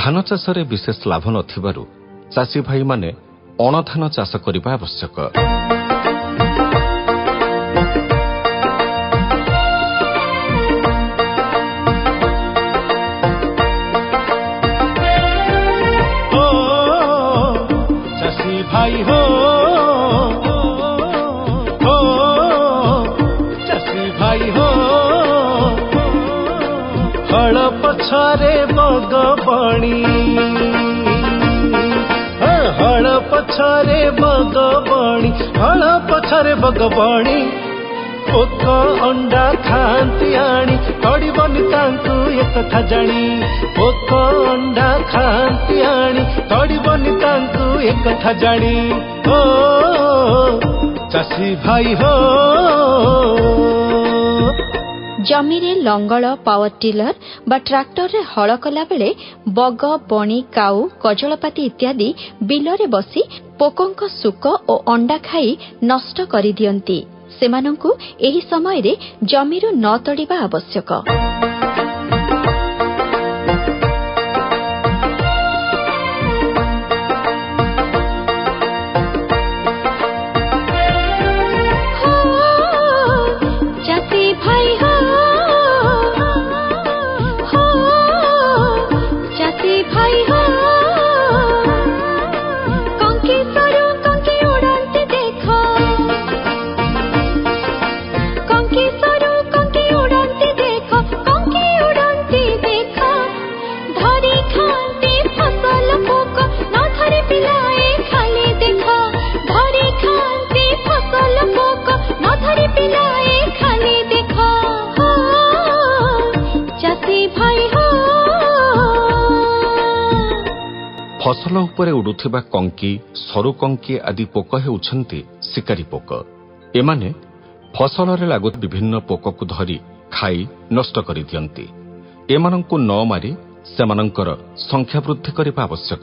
ଧାନ ଚାଷରେ ବିଶେଷ ଲାଭ ନଥିବାରୁ ଚାଷୀ ଭାଇମାନେ ଅଣଧାନ ଚାଷ କରିବା ଆବଶ୍ୟକ। ଚାଷୀ ଭାଇ ହୋ ଚାଷୀ ଭାଇ ହୋ ହଳ ପଛରେ ବଗ ବଣି ହଳ ପଛରେ ବଗ ବଣି ହଳ ପଛରେ ବଗ ବଣି ପୋକ ଅଣ୍ଡା ଖାଆନ୍ତି ଆଣି ତଡ଼ିବନି ତାଙ୍କୁ ଏକଥା ଜାଣି ପୋକ ଅଣ୍ଡା ଖାଆନ୍ତି ଆଣି ତଡ଼ିବନି ତାଙ୍କୁ ଏକଥା ଜାଣି ଓ ଚାଷୀ ଭାଇ ହୋ। ଜମିରେ ଲଙ୍ଗଳ ପାୱାର ଟିଲର ବା ଟ୍ରାକ୍ଟରରେ ହଳ କଲାବେଳେ ବଗ ବଣି କାଉ କଜଳପାତି ଇତ୍ୟାଦି ବିଲରେ ବସି ପୋକଙ୍କ ଶୁକ ଓ ଅଣ୍ଡା ଖାଇ ନଷ୍ଟ କରିଦିଅନ୍ତି। ସେମାନଙ୍କୁ ଏହି ସମୟରେ ଜମିରୁ ନ ତଡ଼ିବା ଆବଶ୍ୟକ। ଫସଲ ଉପରେ ଉଡୁଥିବା କଙ୍କି ସରୁ କଙ୍କି ଆଦି ପୋକ ହେଉଛନ୍ତି ଶିକାରୀ ପୋକ। ଏମାନେ ଫସଲରେ ଲାଗୁଥିବା ବିଭିନ୍ନ ପୋକକୁ ଧରି ଖାଇ ନଷ୍ଟ କରିଦିଅନ୍ତି। ଏମାନଙ୍କୁ ନ ମାରି ସେମାନଙ୍କର ସଂଖ୍ୟା ବୃଦ୍ଧି କରିବା ଆବଶ୍ୟକ।